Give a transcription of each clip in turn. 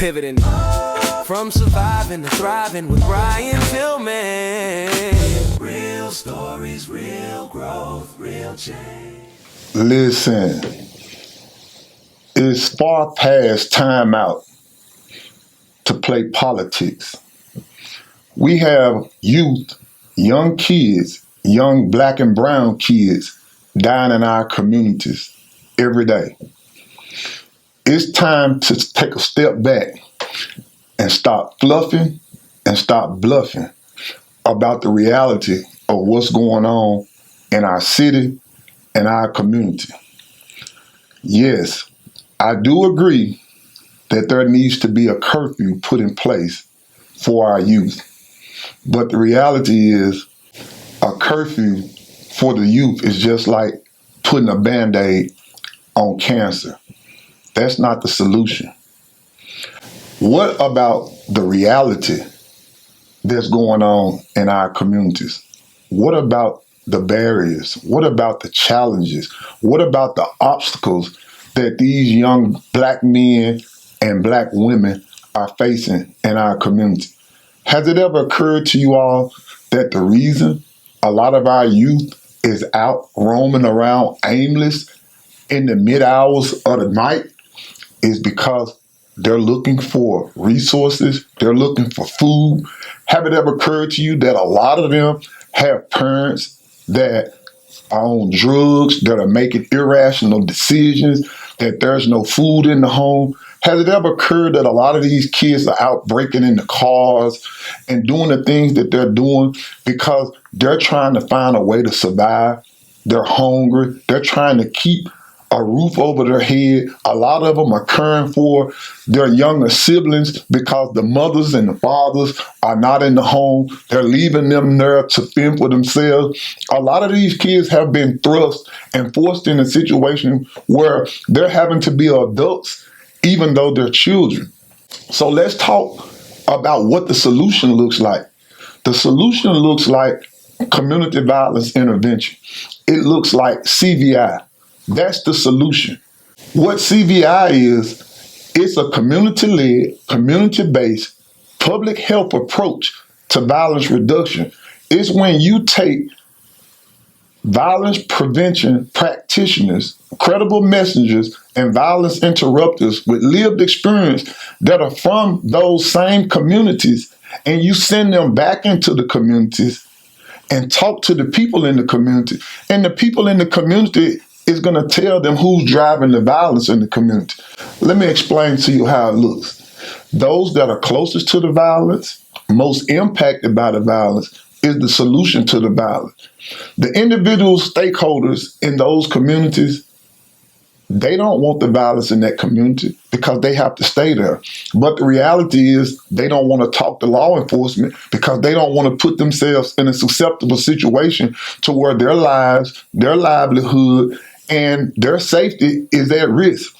Pivoting from surviving to thriving with Brian Tillman. Real stories, real growth, real change. Listen, it's far past time out to play politics. We have youth, young kids, young black and brown kids dying in our communities every day. It's time to take a step back and stop fluffing and stop bluffing about the reality of what's going on in our city and our community. Yes, I do agree that there needs to be a curfew put in place for our youth. But the reality is a curfew for the youth is just like putting a Band-Aid on cancer. That's not the solution. What about the reality that's going on in our communities? What about the barriers? What about the challenges? What about the obstacles that these young black men and black women are facing in our community? Has it ever occurred to you all that the reason a lot of our youth is out roaming around aimless in the mid hours of the night is because they're looking for resources, they're looking for food? Have it ever occurred to you that a lot of them have parents that are on drugs, that are making irrational decisions, that there's no food in the home? Has it ever occurred that a lot of these kids are out breaking into cars and doing the things that they're doing because they're trying to find a way to survive? They're hungry. They're trying to keep a roof over their head. A lot of them are caring for their younger siblings because the mothers and the fathers are not in the home. They're leaving them there to fend for themselves. A lot of these kids have been thrust and forced in a situation where they're having to be adults even though they're children. So let's talk about what the solution looks like. The solution looks like community violence intervention. It looks like CVI. That's the solution. What CVI is, it's a community-led, community-based public health approach to violence reduction. It's when you take violence prevention practitioners, credible messengers, and violence interrupters with lived experience that are from those same communities, and you send them back into the communities and talk to the people in the community. And the people in the community is going to tell them who's driving the violence in the community. Let me explain to you how it looks. Those that are closest to the violence, most impacted by the violence, is the solution to the violence. The individual stakeholders in those communities, they don't want the violence in that community because they have to stay there. But the reality is they don't want to talk to law enforcement because they don't want to put themselves in a susceptible situation to where their lives, their livelihood, and their safety is at risk.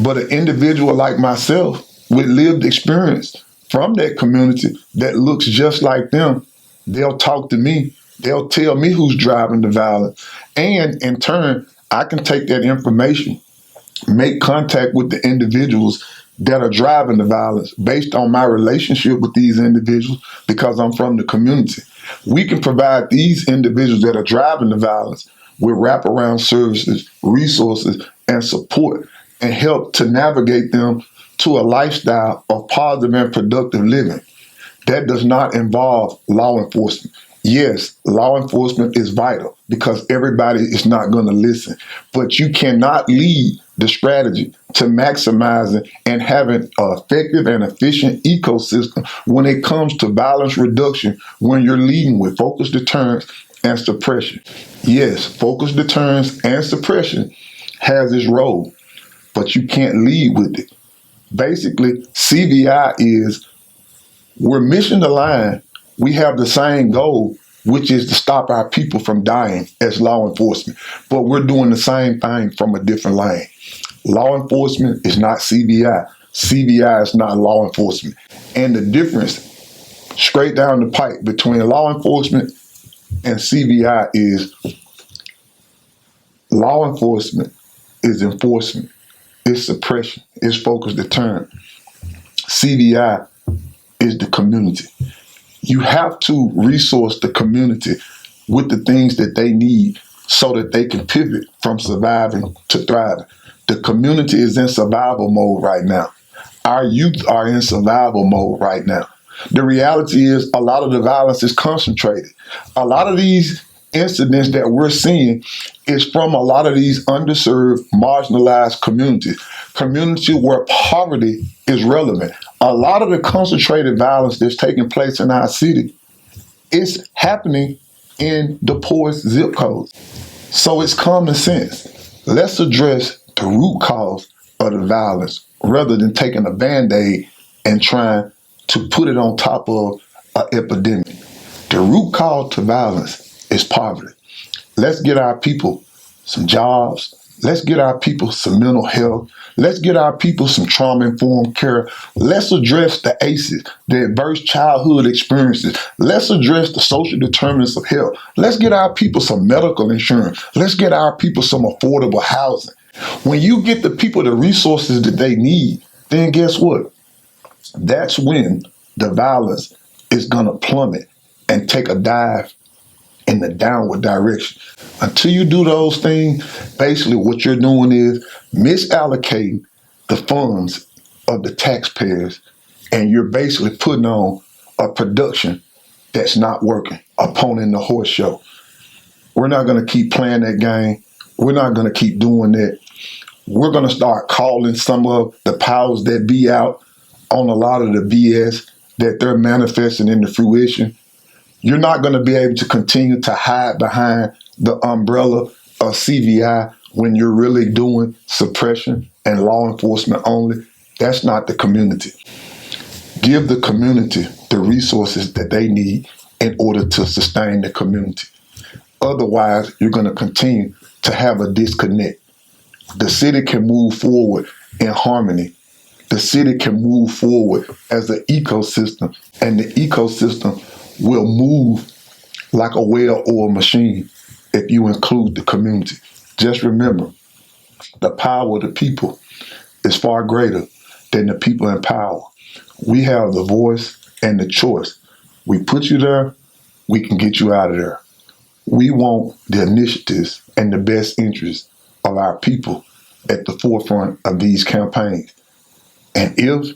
But an individual like myself with lived experience from that community that looks just like them, they'll talk to me. They'll tell me who's driving the violence. And in turn, I can take that information, make contact with the individuals that are driving the violence based on my relationship with these individuals because I'm from the community. We can provide these individuals that are driving the violence with wraparound services, resources, and support, and help to navigate them to a lifestyle of positive and productive living. That does not involve law enforcement. Yes, law enforcement is vital because everybody is not going to listen, but you cannot lead the strategy to maximizing and having an effective and efficient ecosystem when it comes to violence reduction when you're leading with focused deterrence and suppression. Yes, focused deterrence and suppression has its role, but you can't lead with it. Basically, CVI is we're mission aligned. We have the same goal, which is to stop our people from dying as law enforcement, but we're doing the same thing from a different lane. Law enforcement is not CVI. CVI is not law enforcement. And the difference straight down the pipe between law enforcement and CVI is law enforcement is enforcement, it's suppression, it's focused deterrent. CDI is the community. You have to resource the community with the things that they need so that they can pivot from surviving to thriving. The community is in survival mode right now. Our youth are in survival mode right now. The reality is a lot of the violence is concentrated. A lot of these incidents that we're seeing is from a lot of these underserved, marginalized communities where poverty is relevant. A lot of the concentrated violence that's taking place in our city is happening in the poorest zip codes. So it's common sense. Let's address the root cause of the violence rather than taking a Band-Aid and trying to put it on top of an epidemic. The root cause to violence is poverty. Let's get our people some jobs. Let's get our people some mental health. Let's get our people some trauma-informed care. Let's address the ACEs, the adverse childhood experiences. Let's address the social determinants of health. Let's get our people some medical insurance. Let's get our people some affordable housing. When you get the people the resources that they need, then guess what? That's when the violence is going to plummet and take a dive in the downward direction. Until you do those things, basically what you're doing is misallocating the funds of the taxpayers, and you're basically putting on a production that's not working, a pony in the horse show. We're not going to keep playing that game. We're not going to keep doing that. We're going to start calling some of the powers that be out on a lot of the BS that they're manifesting into fruition. You're not going to be able to continue to hide behind the umbrella of CVI when you're really doing suppression and law enforcement only. That's not the community. Give the community the resources that they need in order to sustain the community. Otherwise, you're going to continue to have a disconnect. The city can move forward in harmony. The city can move forward as an ecosystem, and the ecosystem will move like a well-oiled machine if you include the community. Just remember, the power of the people is far greater than the people in power. We have the voice and the choice. We put you there, we can get you out of there. We want the initiatives and the best interests of our people at the forefront of these campaigns. And if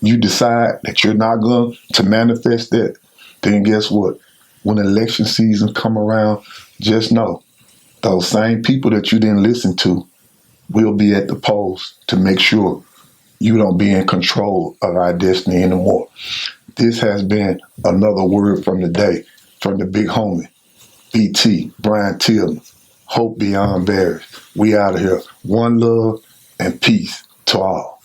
you decide that you're not going to manifest that, then guess what? When election season come around, just know those same people that you didn't listen to will be at the polls to make sure you don't be in control of our destiny anymore. This has been another word from the day from the big homie, BT, Brian Tillman. Hope beyond barriers. We out of here. One love and peace to all.